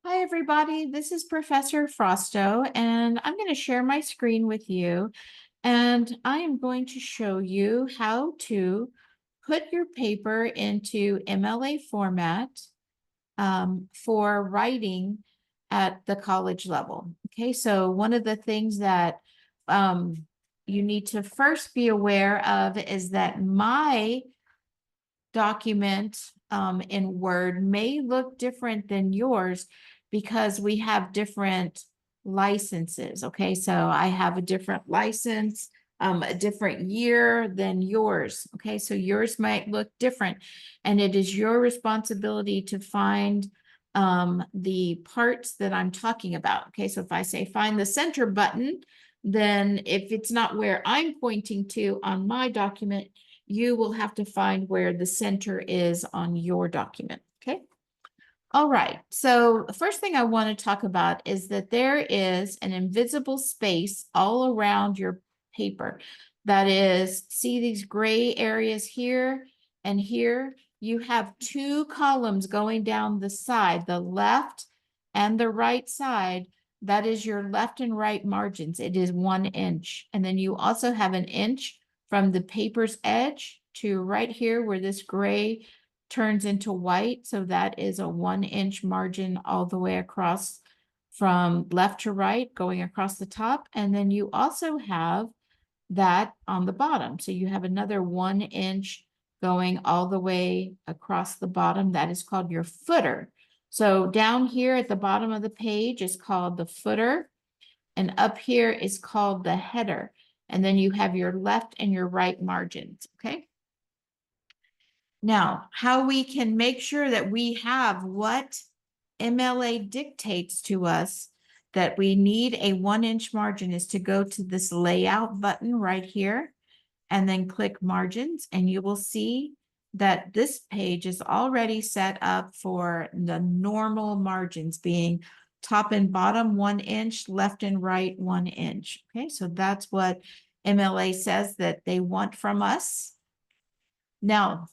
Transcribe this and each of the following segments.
Hi, everybody. This is Professor Frausto, and I'm going to share my screen with you. And I am going to show you how to put your paper into MLA format for writing at the college level. Okay, so one of the things that um, you need to first be aware of is that my document in Word may look different than yours because we have different licenses. Okay, so I have a different license, a different year than yours. Okay, so yours might look different, and it is your responsibility to find the parts that I'm talking about. Okay, so if I say find the center button, then if it's not where I'm pointing to on my document, you will have to find where the center is on your document. Okay. All right. So the first thing I want to talk about is that there is an invisible space all around your paper. That is, see these gray areas here and here? You have two columns going down the side, the left and the right side. That is your left and right margins. It is 1 inch. And then you also have an inch from the paper's edge to right here where this gray turns into white. So that is a 1 inch margin all the way across from left to right going across the top. And then you also have that on the bottom. So you have another 1 inch going all the way across the bottom. That is called your footer. So down here at the bottom of the page is called the footer, and up here is called the header. And then you have your left and your right margins, okay? Now, how we can make sure that we have what MLA dictates to us that we need a 1 inch margin is to go to this layout button right here and then click margins, and you will see that this page is already set up for the normal margins being top and bottom 1 inch, left and right 1 inch. Okay, so that's what MLA says that they want from us. Now,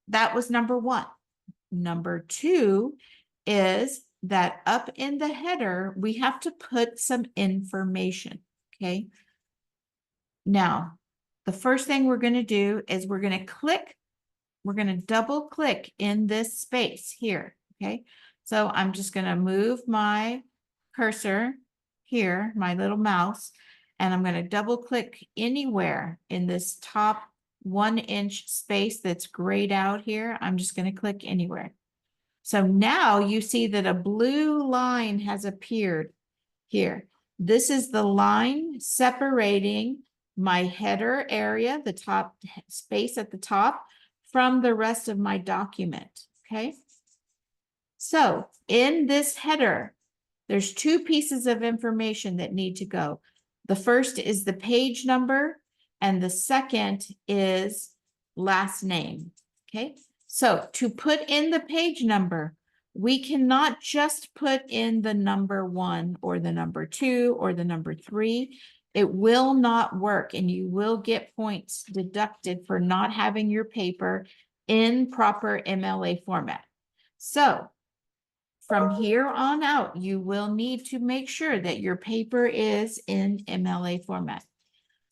that was number one. Number two is that up in the header, we have to put some information, okay? Now, the first thing we're going to do is we're going to double click in this space here, okay? So I'm just going to move my cursor here, my little mouse, and I'm going to double click anywhere in this top 1 inch space that's grayed out here. I'm just going to click anywhere. So now you see that a blue line has appeared here. This is the line separating my header area, the top space at the top, from the rest of my document, okay? So in this header, there's two pieces of information that need to go. The first is the page number, and the second is last name, okay? So to put in the page number, we cannot just put in the number 1 or the number 2 or the number 3. It will not work, and you will get points deducted for not having your paper in proper MLA format. So from here on out, you will need to make sure that your paper is in MLA format.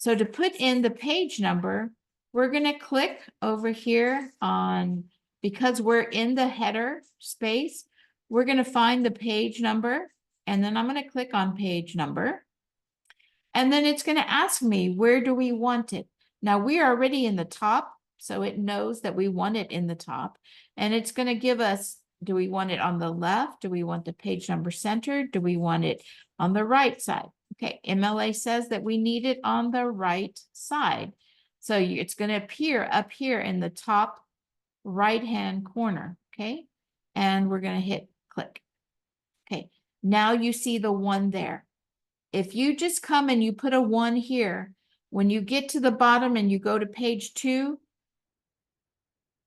So to put in the page number, we're going to click over here on, because we're in the header space, we're going to find the page number, and then I'm going to click on page number. And then it's going to ask me, where do we want it? Now we are already in the top, so it knows that we want it in the top. And it's going to give us, do we want it on the left? Do we want the page number centered? Do we want it on the right side? Okay, MLA says that we need it on the right side. So it's going to appear up here in the top right-hand corner, okay? And we're going to hit click. Okay, now you see the 1 there. If you just come and you put a 1 here, when you get to the bottom and you go to page 2,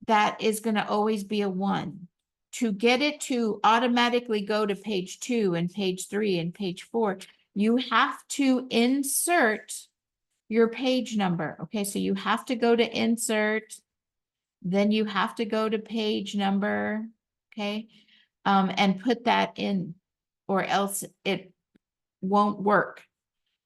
that is going to always be a 1. To get it to automatically go to page 2 and page 3 and page 4, you have to insert your page number. Okay, so you have to go to insert, then you have to go to page number, okay, and put that in. or else it won't work.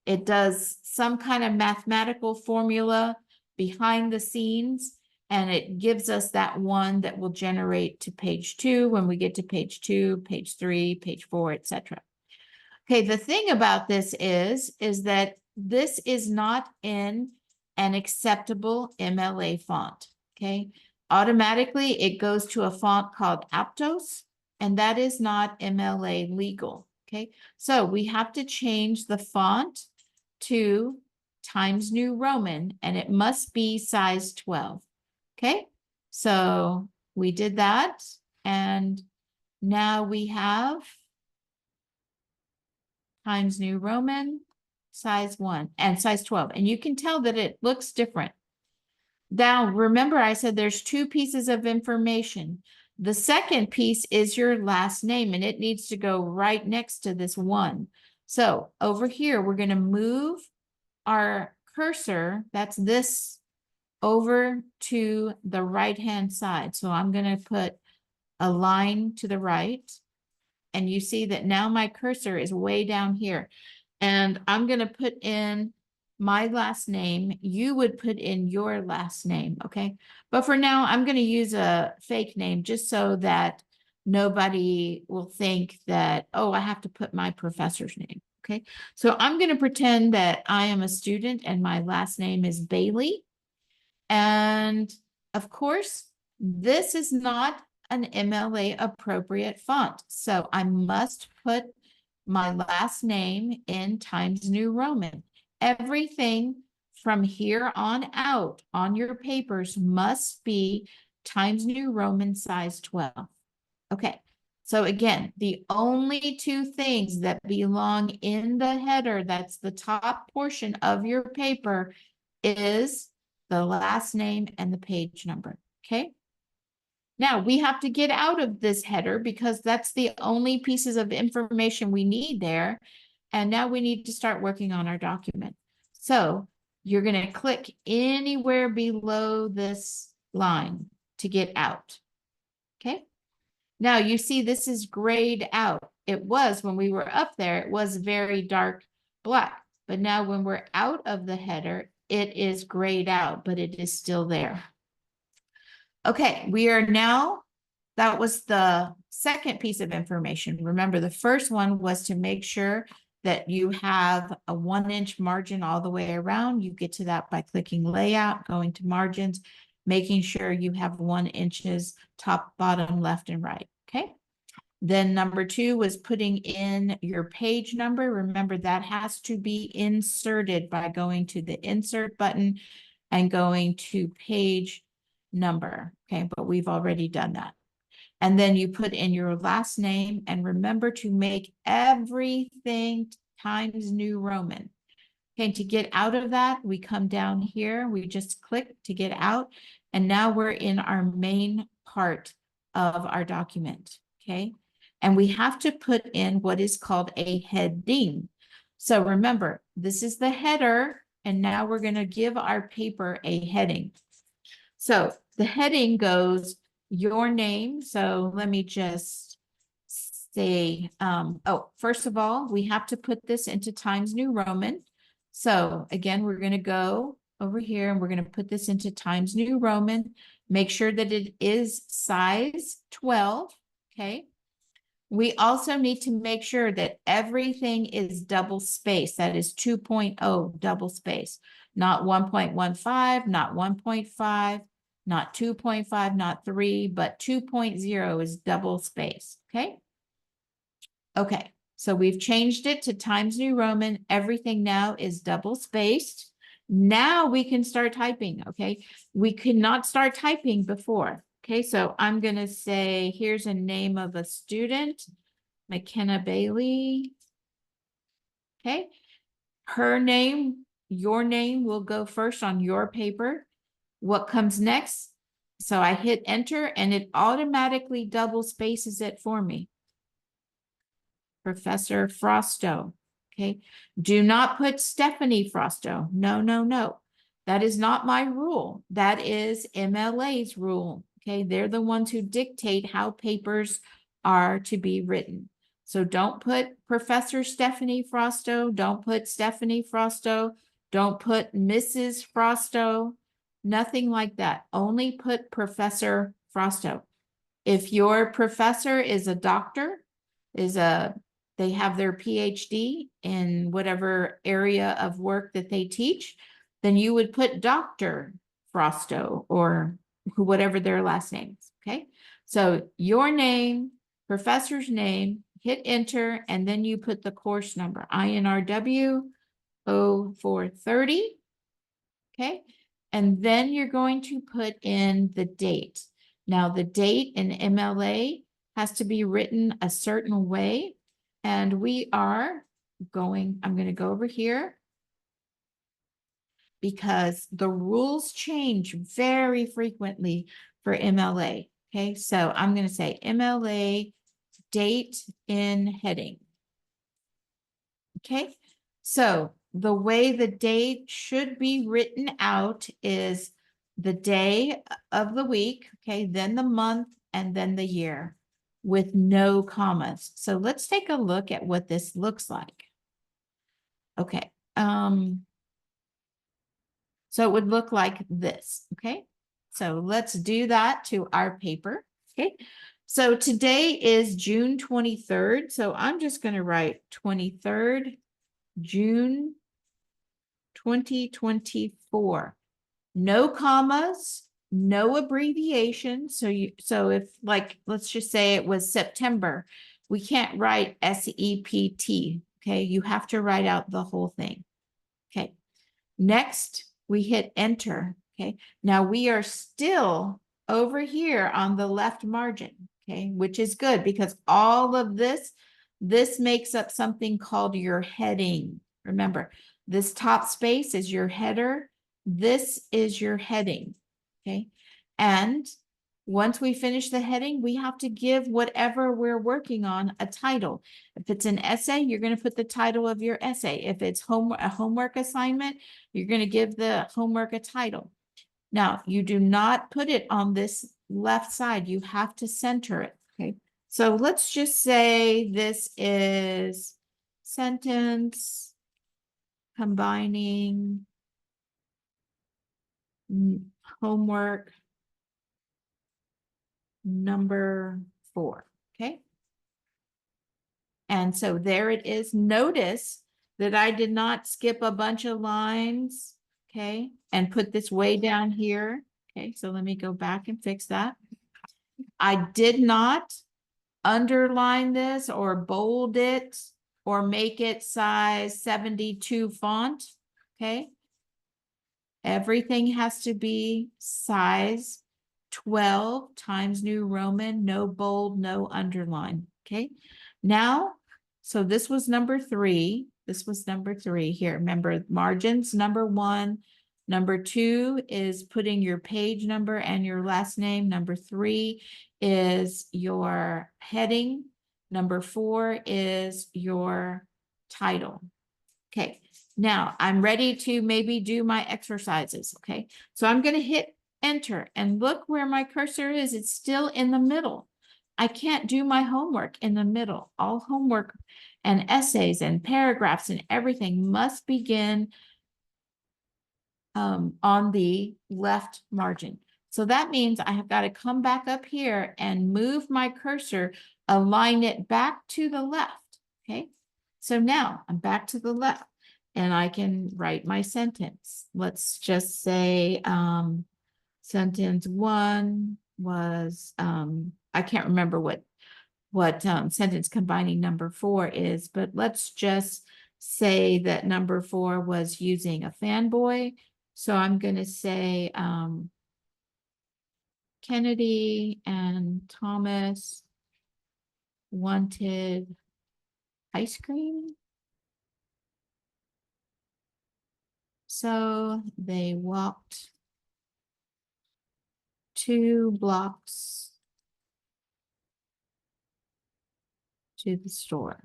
It does some kind of mathematical formula behind the scenes, and it gives us that one that will generate to page 2 when we get to page 2, page 3, page 4, etc. Okay, the thing about this is that this is not in an acceptable MLA font, okay? Automatically, it goes to a font called Aptos, and that is not MLA legal, okay? So we have to change the font to Times New Roman, and it must be size 12, okay? So we did that, and now we have Times New Roman, size 1 and size 12. And you can tell that it looks different. Now, remember I said there's 2 pieces of information. The second piece is your last name, and it needs to go right next to this 1. So over here, we're going to move our cursor, that's this, over to the right-hand side. So I'm going to put a line to the right. And you see that now my cursor is way down here. And I'm going to put in my last name. You would put in your last name, okay? But for now, I'm going to use a fake name just so that nobody will think that, oh, I have to put my professor's name, okay? So I'm going to pretend that I am a student and my last name is Bailey. And of course, this is not an MLA appropriate font. So I must put my last name in Times New Roman. Everything from here on out on your papers must be Times New Roman size 12. Okay. So again, the only 2 things that belong in the header, that's the top portion of your paper, is the last name and the page number. Okay. Now we have to get out of this header because that's the only pieces of information we need there. And now we need to start working on our document. So you're going to click anywhere below this line to get out. Okay. Now you see this is grayed out. It was when we were up there, it was very dark black. But now when we're out of the header, it is grayed out, but it is still there. Okay, we are now, that was the second piece of information. Remember, the first one was to make sure that you have a 1-inch margin all the way around. You get to that by clicking layout, going to margins, making sure you have 1 inches top, bottom, left, and right. Okay. Then number 2 was putting in your page number. Remember, that has to be inserted by going to the insert button and going to page number. Okay, but we've already done that. And then you put in your last name, and remember to make everything Times New Roman. Okay, to get out of that, we come down here, we just click to get out, and now we're in our main part of our document. Okay, and we have to put in what is called a heading. So remember, this is the header, and now we're going to give our paper a heading. So the heading goes your name. So let me just say, first of all, we have to put this into Times New Roman. So again, we're going to go over here and we're going to put this into Times New Roman. Make sure that it is size 12. Okay. We also need to make sure that everything is double space. That is 2.0 double space, not 1.15, not 1.5, not 2.5, not 3, but 2.0 is double space. Okay. Okay. So we've changed it to Times New Roman. Everything now is double spaced. Now we can start typing. Okay. We could not start typing before. Okay, so I'm going to say, here's a name of a student, McKenna Bailey. Okay, her name, your name will go first on your paper. What comes next? So I hit enter and it automatically double spaces it for me. Professor Frausto. Okay, do not put Stephanie Frausto. No, no, no. That is not my rule. That is MLA's rule. Okay, they're the ones who dictate how papers are to be written. So don't put Professor Stephanie Frausto. Don't put Stephanie Frausto. Don't put Mrs. Frausto. Nothing like that. Only put Professor Frausto. If your professor is a doctor, they have their PhD in whatever area of work that they teach, then you would put Dr. Frausto or whatever their last name is. Okay. So your name, professor's name, hit enter, and then you put the course number, INRW 0430. Okay. And then you're going to put in the date. Now, the date in MLA has to be written a certain way. And I'm going to go over here because the rules change very frequently for MLA. Okay, so I'm going to say MLA date in heading. Okay, so the way the date should be written out is the day of the week, okay, then the month, and then the year with no commas. So let's take a look at what this looks like. Okay, so it would look like this, okay? So let's do that to our paper, okay? So today is June 23rd, so I'm just going to write 23rd June 2024. No commas, no abbreviation. So if like, let's just say it was September, we can't write SEPT. Okay. You have to write out the whole thing. Okay. Next, we hit enter. Okay. Now we are still over here on the left margin. Okay. Which is good because all of this makes up something called your heading. Remember, this top space is your header. This is your heading. Okay. And once we finish the heading, we have to give whatever we're working on a title. If it's an essay, you're going to put the title of your essay. If it's a homework assignment, you're going to give the homework a title. Now, you do not put it on this left side. You have to center it. Okay. So let's just say this is sentence combining homework number 4. Okay. And so there it is. Notice that I did not skip a bunch of lines. Okay. And put this way down here. Okay. So let me go back and fix that. I did not underline this or bold it or make it size 72 font. Okay. Everything has to be size 12 Times New Roman, no bold, no underline. Okay. Now, so this was number 3. This was number 3 here. Remember, margins, number 1. Number 2 is putting your page number and your last name. Number 3 is your heading. Number 4 is your title. Okay. Now I'm ready to maybe do my exercises. Okay. So I'm going to hit enter and look where my cursor is. It's still in the middle. I can't do my homework in the middle. All homework and essays and paragraphs and everything must begin on the left margin. So that means I have got to come back up here and move my cursor, align it back to the left. Okay. So now I'm back to the left and I can write my sentence. Let's just say sentence 1 was, I can't remember what sentence combining number 4 is, but let's just say that number 4 was using a fanboy. So I'm going to say Kennedy and Thomas wanted ice cream. So they walked 2 blocks to the store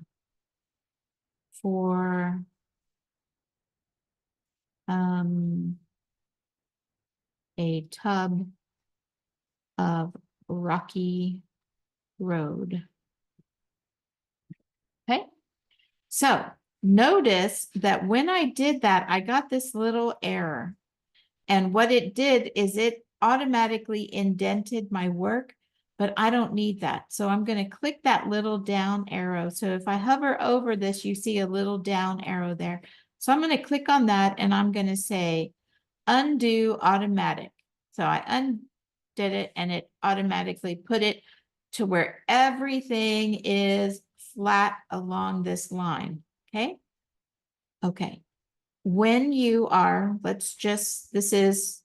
for a tub of Rocky Road. Okay. So notice that when I did that, I got this little error. And what it did is it automatically indented my work, but I don't need that. So I'm going to click that little down arrow. So if I hover over this, you see a little down arrow there. So I'm going to click on that and I'm going to say undo automatic. So I undid it and it automatically put it to where everything is flat along this line. Okay. Okay. When you are, this is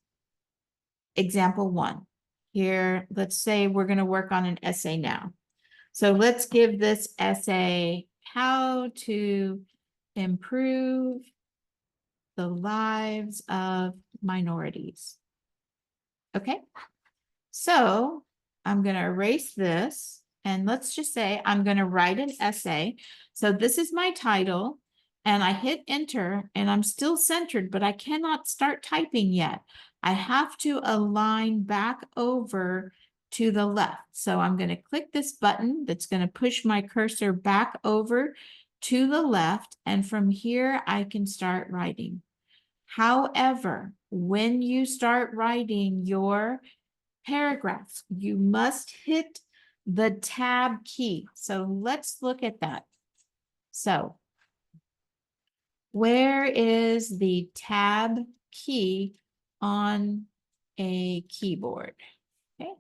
example 1. Here, let's say we're going to work on an essay now. So let's give this essay how to improve the lives of minorities. Okay, so I'm going to erase this and let's just say I'm going to write an essay. So this is my title and I hit enter and I'm still centered, but I cannot start typing yet. I have to align back over to the left. So I'm going to click this button that's going to push my cursor back over to the left. And from here, I can start writing. However, when you start writing your paragraphs, you must hit the tab key. So let's look at that. So where is the tab key on a keyboard? Okay.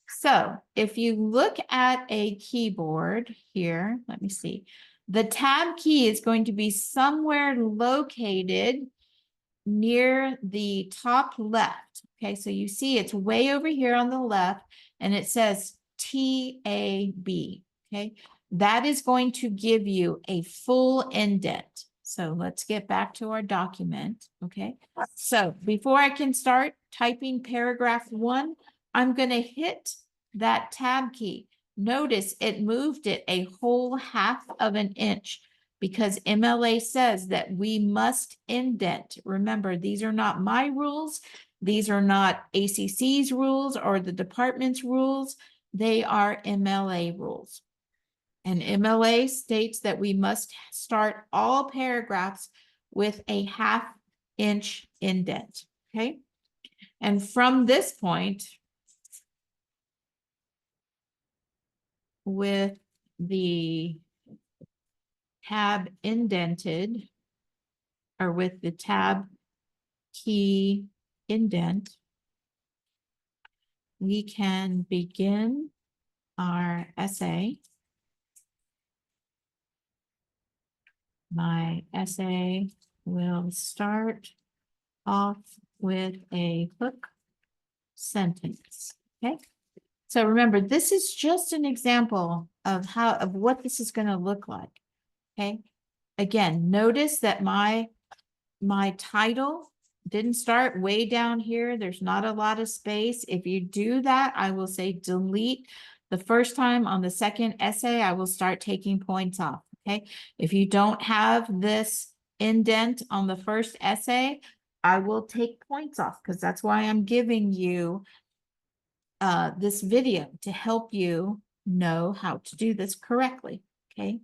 So if you look at a keyboard here, let me see. The tab key is going to be somewhere located near the top left. Okay, so you see it's way over here on the left and it says TAB. Okay, that is going to give you a full indent. So let's get back to our document. Okay, so before I can start typing paragraph 1, I'm going to hit that tab key. Notice it moved it a whole 1/2 of an inch, because MLA says that we must indent. Remember, these are not my rules. These are not ACC's rules or the department's rules. They are MLA rules. And MLA states that we must start all paragraphs with a 1/2 inch indent, okay? And from this point, with the tab indented, or with the tab key indent, we can begin our essay. My essay will start off with a hook sentence. Okay. So remember, this is just an example of what this is going to look like. Okay. Again, notice that my title didn't start way down here. There's not a lot of space. If you do that, I will say delete. The first time on the second essay, I will start taking points off. Okay. If you don't have this indent on the first essay, I will take points off, because that's why I'm giving you this video to help you know how to do this correctly. Okay.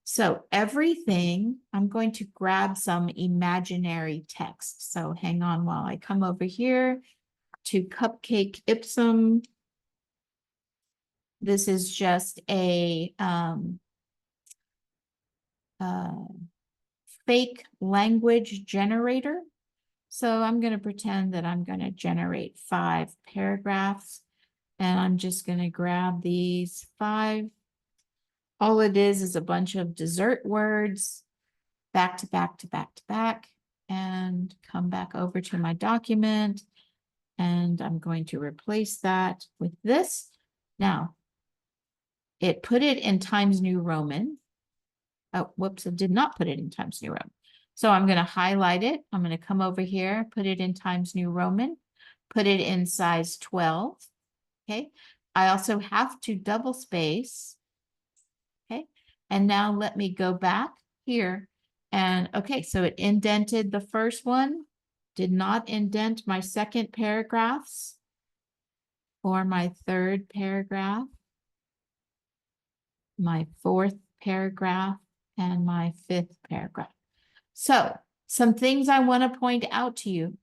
So everything, I'm going to grab some imaginary text. So hang on while I come over here to Cupcake Ipsum. This is just a fake language generator. So I'm going to pretend that I'm going to generate 5 paragraphs, and I'm just going to grab these 5. All it is a bunch of dessert words, back to back to back to back, and come back over to my document. And I'm going to replace that with this. Now, it put it in Times New Roman. Oh, whoops, it did not put it in Times New Roman. So I'm going to highlight it. I'm going to come over here, put it in Times New Roman, put it in size 12. Okay. I also have to double space. Okay. And now let me go back here. And okay, so it indented the first one, did not indent my second paragraphs or my third paragraph, my fourth paragraph and my fifth paragraph. So some things I want to point out to you.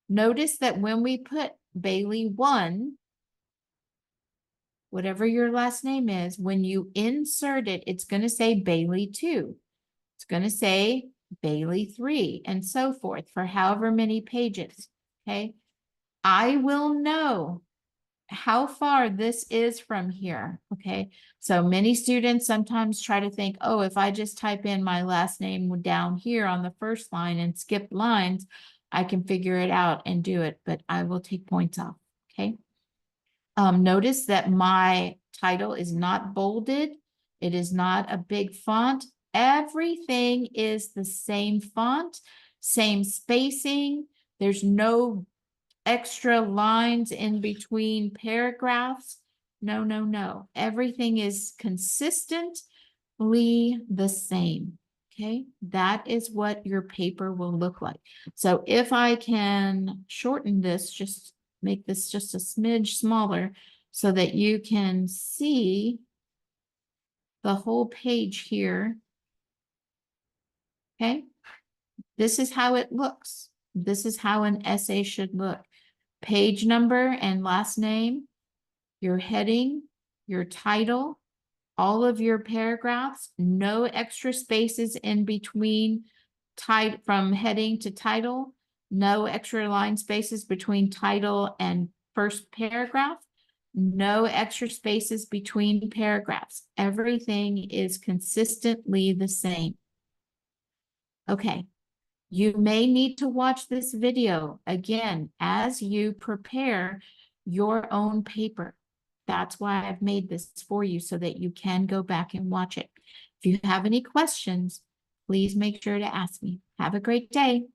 Notice that when we put Bailey 1, whatever your last name is, when you insert it, it's going to say Bailey 2. It's going to say Bailey 3 and so forth for however many pages. Okay. I will know how far this is from here. Okay. So many students sometimes try to think, oh, if I just type in my last name down here on the first line and skip lines, I can figure it out and do it, but I will take points off. Okay. Notice that my title is not bolded. It is not a big font. Everything is the same font, same spacing. There's no extra lines in between paragraphs. No, no, no. Everything is consistently the same. Okay, that is what your paper will look like. So if I can shorten this, just make this just a smidge smaller so that you can see the whole page here. Okay, this is how it looks. This is how an essay should look. Page number and last name, your heading, your title, all of your paragraphs, no extra spaces in between from heading to title, no extra line spaces between title and first paragraph, no extra spaces between paragraphs. Everything is consistently the same. Okay. You may need to watch this video again as you prepare your own paper. That's why I've made this for you so that you can go back and watch it. If you have any questions, please make sure to ask me. Have a great day.